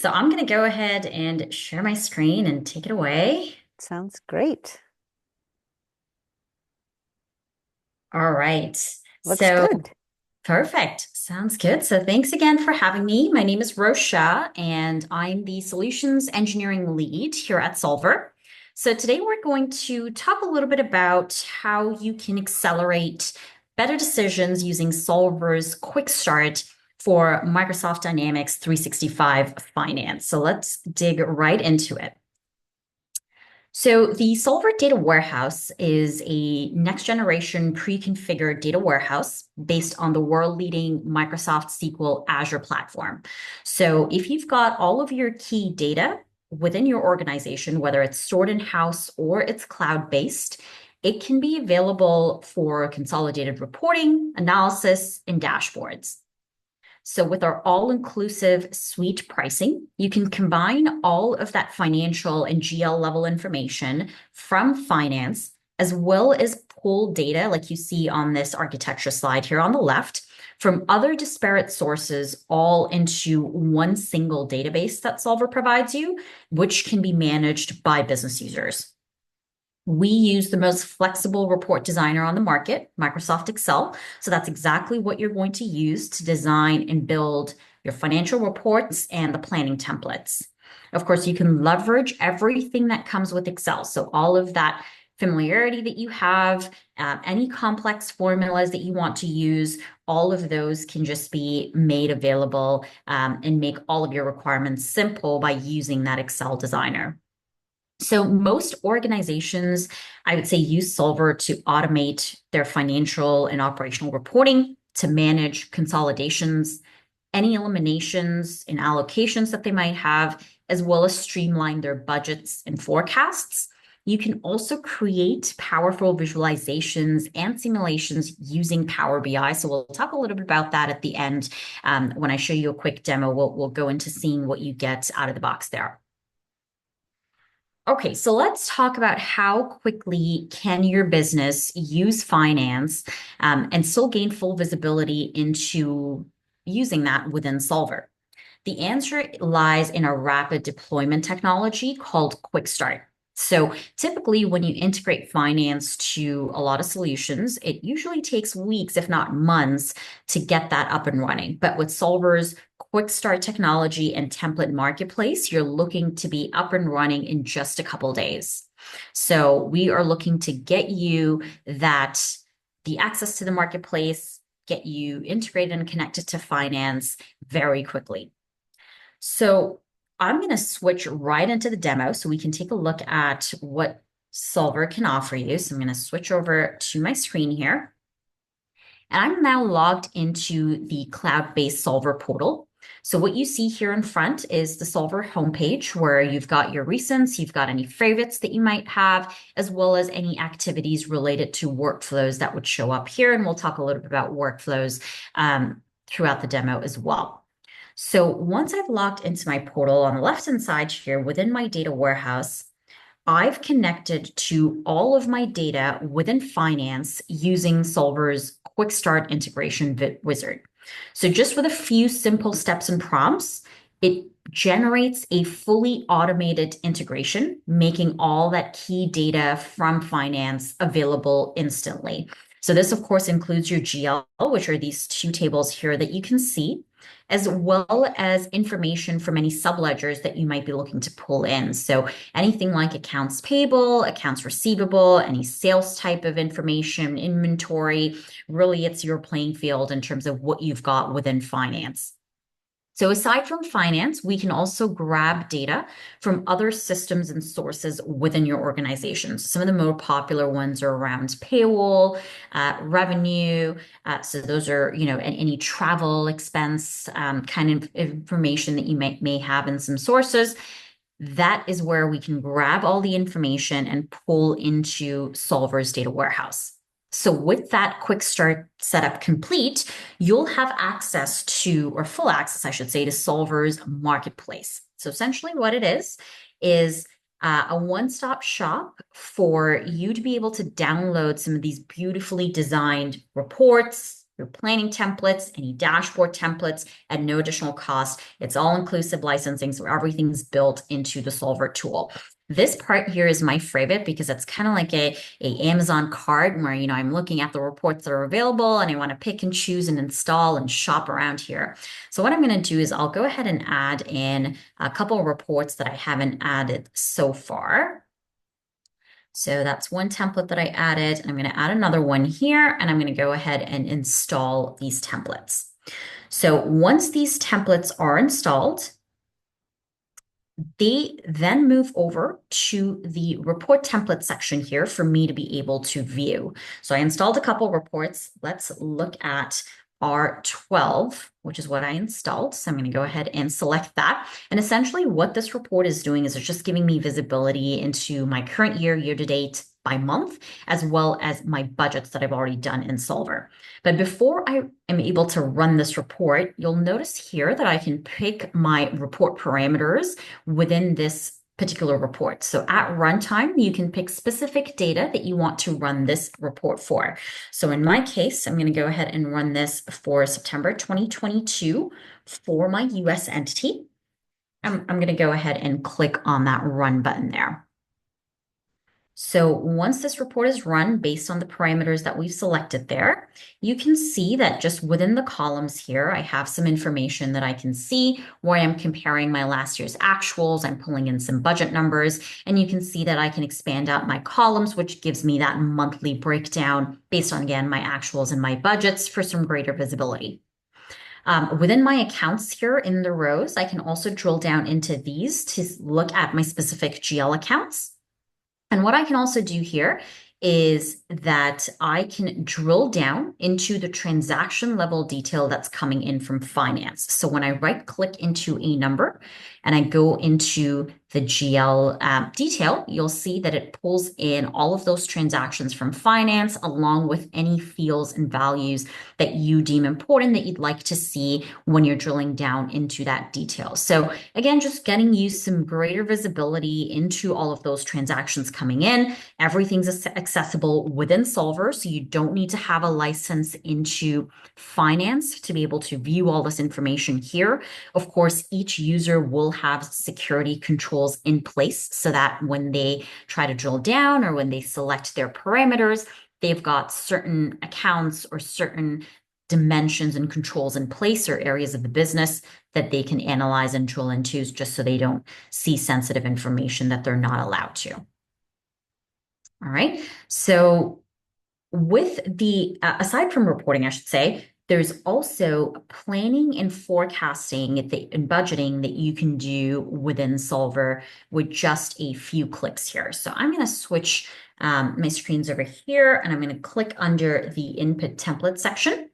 So I'm going to go ahead and share my screen and take it away. Sounds great. All right. Looks So good. perfect. Sounds good. So thanks again for having me. My name is Rosha, and I'm the solutions engineering lead here at Solver. So today we're going to talk a little bit about how you can accelerate better decisions using Solver's Quick Start for Microsoft Dynamics 365 Finance. So let's dig right into it. So the Solver Data Warehouse is a next generation pre-configured data warehouse based on the world-leading Microsoft SQL Azure platform. So if you've got all of your key data within your organization, whether it's stored in-house or it's cloud-based, it can be available for consolidated reporting, analysis, and dashboards. So with our all-inclusive suite pricing, you can combine all of that financial and GL level information from finance, as well as pull data like you see on this architecture slide here on the left from other disparate sources all into one single database that Solver provides you, which can be managed by business users. We use the most flexible report designer on the market, Microsoft Excel. So that's exactly what you're going to use to design and build your financial reports and the planning templates. Of course, you can leverage everything that comes with Excel. So all of that familiarity that you have, any complex formulas that you want to use, all of those can just be made available and make all of your requirements simple by using that Excel designer. So most organizations, I would say, use Solver to automate their financial and operational reporting, to manage consolidations, any eliminations and allocations that they might have, as well as streamline their budgets and forecasts. You can also create powerful visualizations and simulations using Power BI. So we'll talk a little bit about that at the end. When I show you a quick demo, we'll go into seeing what you get out of the box there. Okay, so let's talk about how quickly can your business use finance and still gain full visibility into using that within Solver. The answer lies in a rapid deployment technology called Quick Start. So typically, when you integrate finance to a lot of solutions, it usually takes weeks, if not months, to get that up and running. But with Solver's Quick Start technology and template marketplace, you're looking to be up and running in just a couple days. So we are looking to get you the access to the marketplace, get you integrated and connected to finance very quickly. So I'm going to switch right into the demo so we can take a look at what Solver can offer you. So I'm going to switch over to my screen here. And I'm now logged into the cloud-based Solver portal. So what you see here in front is the Solver homepage where you've got your recents, you've got any favorites that you might have, as well as any activities related to workflows that would show up here. And we'll talk a little bit about workflows throughout the demo as well. So once I've logged into my portal on the left-hand side here within my data warehouse, I've connected to all of my data within finance using Solver's Quick Start integration wizard. So just with a few simple steps and prompts, it generates a fully automated integration, making all that key data from finance available instantly. So this, of course, includes your GL, which are these two tables here that you can see, as well as information from any subledgers that you might be looking to pull in. So anything like accounts payable, accounts receivable, any sales type of information, inventory, really it's your playing field in terms of what you've got within finance. So aside from finance, we can also grab data from other systems and sources within your organization. So some of the more popular ones are around payroll, revenue. So those are, any travel expense kind of information that you may have in some sources. That is where we can grab all the information and pull into Solver's data warehouse. So with that quick start setup complete, you'll have access to, or full access, I should say, to Solver's marketplace. So essentially what it is a one-stop shop for you to be able to download some of these beautifully designed reports, your planning templates, any dashboard templates at no additional cost. It's all inclusive licensing, so everything's built into the Solver tool. This part here is my favorite because it's kind of like a Amazon cart where, I'm looking at the reports that are available and I want to pick and choose and install and shop around here. So what I'm going to do is I'll go ahead and add in a couple of reports that I haven't added so far. So that's one template that I added. I'm going to add another one here, and I'm going to go ahead and install these templates. So once these templates are installed, they then move over to the report template section here for me to be able to view. So I installed a couple reports. Let's look at R12, which is what I installed. So I'm going to go ahead and select that. And essentially what this report is doing is it's just giving me visibility into my current year, year to date, by month, as well as my budgets that I've already done in Solver. But before I am able to run this report, you'll notice here that I can pick my report parameters within this particular report. So at runtime, you can pick specific data that you want to run this report for. So in my case, I'm going to go ahead and run this for September 2022 for my US entity. I'm going to go ahead and click on that run button there. So once this report is run based on the parameters that we've selected there, you can see that just within the columns here, I have some information that I can see where I'm comparing my last year's actuals. I'm pulling in some budget numbers, and you can see that I can expand out my columns, which gives me that monthly breakdown based on, again, my actuals and my budgets for some greater visibility. Within my accounts here in the rows, I can also drill down into these to look at my specific GL accounts. And what I can also do here is that I can drill down into the transaction level detail that's coming in from finance. So when I right click into a number and I go into the GL detail, you'll see that it pulls in all of those transactions from finance along with any fields and values that you deem important that you'd like to see when you're drilling down into that detail. So again, just getting you some greater visibility into all of those transactions coming in. Everything's accessible within Solver, so you don't need to have a license into finance to be able to view all this information here. Of course, each user will have security controls in place so that when they try to drill down or when they select their parameters, they've got certain accounts or certain dimensions and controls in place or areas of the business that they can analyze and drill into just so they don't see sensitive information that they're not allowed to. All right. So with the, aside from reporting, I should say, there's also planning and forecasting and budgeting that you can do within Solver with just a few clicks here. So I'm going to switch my screens over here, and I'm going to click under the input template section.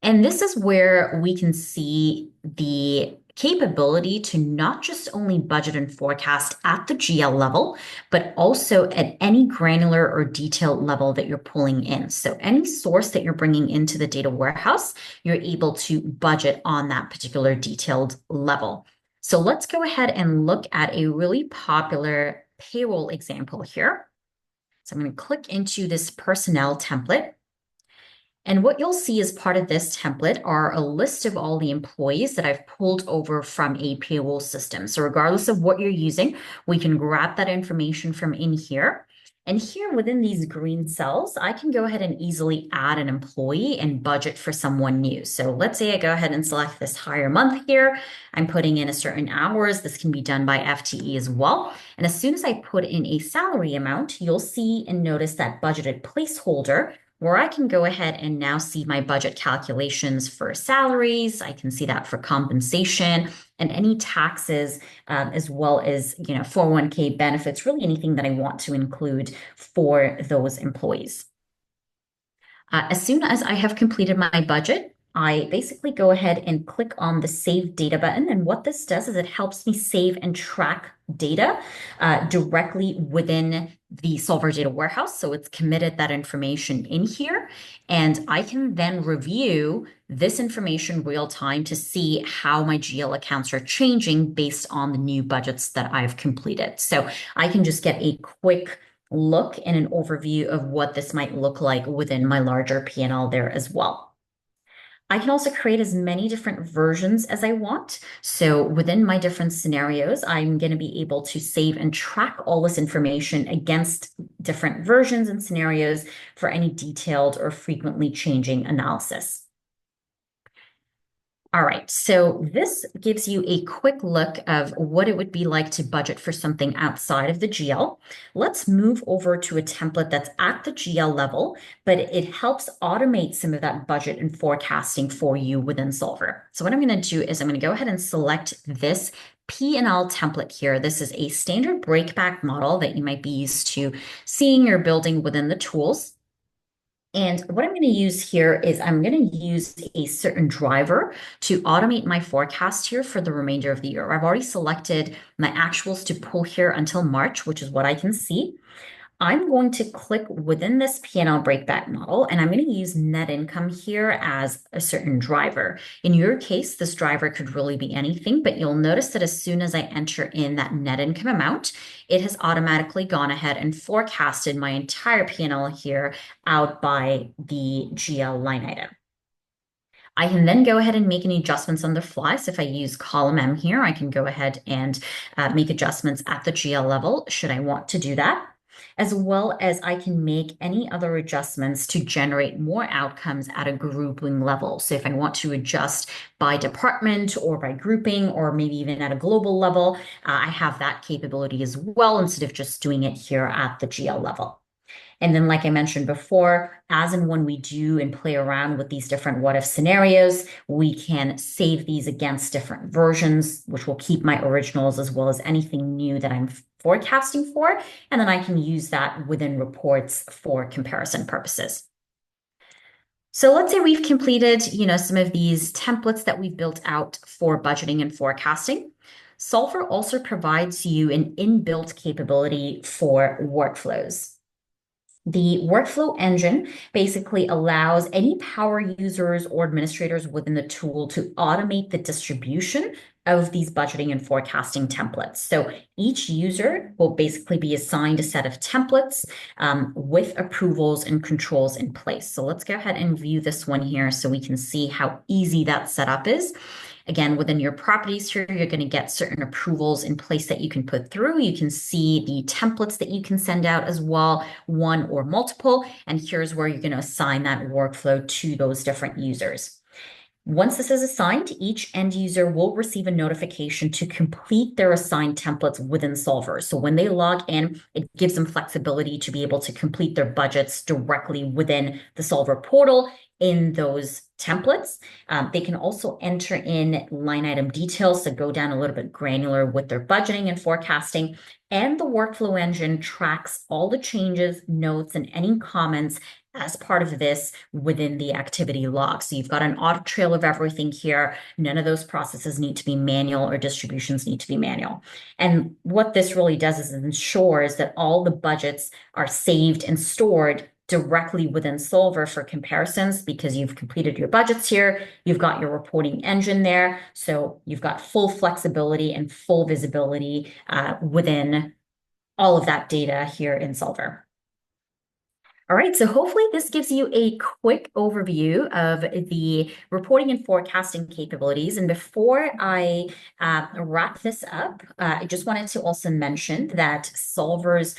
And this is where we can see the capability to not just only budget and forecast at the GL level, but also at any granular or detailed level that you're pulling in. So any source that you're bringing into the data warehouse, you're able to budget on that particular detailed level. So let's go ahead and look at a really popular payroll example here. So I'm going to click into this personnel template. And what you'll see as part of this template are a list of all the employees that I've pulled over from a payroll system. So regardless of what you're using, we can grab that information from in here. And here within these green cells, I can go ahead and easily add an employee and budget for someone new. So let's say I go ahead and select this hire month here. I'm putting in a certain hours. This can be done by FTE as well. And as soon as I put in a salary amount, you'll see and notice that budgeted placeholder where I can go ahead and now see my budget calculations for salaries. I can see that for compensation and any taxes, as well as 401k benefits, really anything that I want to include for those employees. As soon as I have completed my budget, I basically go ahead and click on the Save Data button. And what this does is it helps me save and track data directly within the Solver Data Warehouse. So it's committed that information in here. And I can then review this information real time to see how my GL accounts are changing based on the new budgets that I've completed. So I can just get a quick look and an overview of what this might look like within my larger P&L there as well. I can also create as many different versions as I want. So within my different scenarios, I'm going to be able to save and track all this information against different versions and scenarios for any detailed or frequently changing analysis. All right, so this gives you a quick look of what it would be like to budget for something outside of the GL. Let's move over to a template that's at the GL level, but it helps automate some of that budget and forecasting for you within Solver. So what I'm going to do is I'm going to go ahead and select this P&L template here. This is a standard breakback model that you might be used to seeing or building within the tools. And what I'm going to use here is I'm going to use a certain driver to automate my forecast here for the remainder of the year. I've already selected my actuals to pull here until March, which is what I can see. I'm going to click within this P&L breakback model, and I'm going to use net income here as a certain driver. In your case, this driver could really be anything, but you'll notice that as soon as I enter in that net income amount, it has automatically gone ahead and forecasted my entire P&L here out by the GL line item. I can then go ahead and make any adjustments on the fly. So if I use column M here, I can go ahead and make adjustments at the GL level should I want to do that, as well as I can make any other adjustments to generate more outcomes at a grouping level. So if I want to adjust by department or by grouping, or maybe even at a global level, I have that capability as well instead of just doing it here at the GL level. And then, like I mentioned before, as and when we do and play around with these different what if scenarios, we can save these against different versions, which will keep my originals as well as anything new that I'm forecasting for. And then I can use that within reports for comparison purposes. So let's say we've completed, some of these templates that we've built out for budgeting and forecasting. Solver also provides you an inbuilt capability for workflows. The workflow engine basically allows any power users or administrators within the tool to automate the distribution of these budgeting and forecasting templates. So each user will basically be assigned a set of templates with approvals and controls in place. So let's go ahead and view this one here so we can see how easy that setup is. Again, within your properties here, you're going to get certain approvals in place that you can put through. You can see the templates that you can send out as well, one or multiple. And here's where you're going to assign that workflow to those different users. Once this is assigned, each end user will receive a notification to complete their assigned templates within Solver. So when they log in, it gives them flexibility to be able to complete their budgets directly within the Solver portal in those templates. They can also enter in line item details to go down a little bit granular with their budgeting and forecasting. And the workflow engine tracks all the changes, notes, and any comments as part of this within the activity log. So you've got an audit trail of everything here. None of those processes need to be manual or distributions need to be manual. And what this really does is it ensures that all the budgets are saved and stored directly within Solver for comparisons, because you've completed your budgets here, you've got your reporting engine there, so you've got full flexibility and full visibility within all of that data here in Solver. All right, so hopefully this gives you a quick overview of the reporting and forecasting capabilities. And before I wrap this up, I just wanted to also mention that Solver's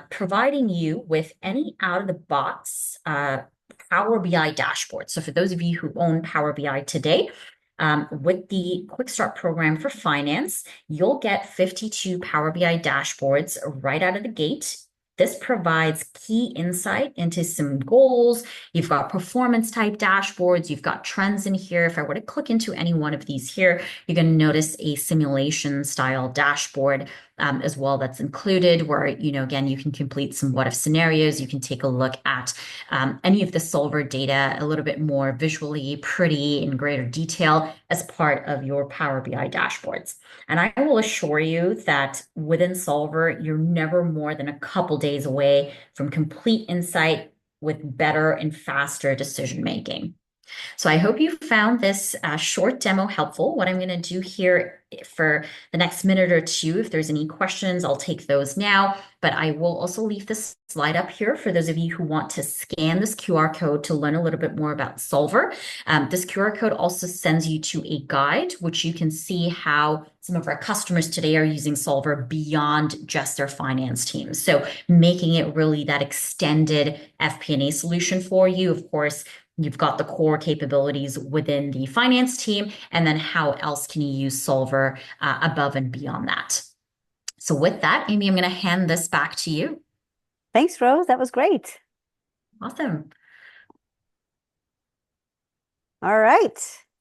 providing you with any out-of-the-box Power BI dashboard. So for those of you who own Power BI today, with the Quick Start program for finance, you'll get 52 Power BI dashboards right out of the gate. This provides key insight into some goals. You've got performance type dashboards. You've got trends in here. If I were to click into any one of these here, you're going to notice a simulation style dashboard as well that's included, where, again, you can complete some what if scenarios. You can take a look at any of the Solver data a little bit more visually pretty in greater detail as part of your Power BI dashboards. And I will assure you that within Solver, you're never more than a couple days away from complete insight with better and faster decision making. So I hope you found this short demo helpful. What I'm going to do here for the next minute or two, if there's any questions, I'll take those now. But I will also leave this slide up here for those of you who want to scan this QR code to learn a little bit more about Solver. This QR code also sends you to a guide, which you can see how some of our customers today are using Solver beyond just their finance team. So making it really that extended FP&A solution for you. Of course, you've got the core capabilities within the finance team, and then how else can you use Solver above and beyond that? So with that, Amy, I'm going to hand this back to you. Thanks, Rose. That was great. Awesome. All right.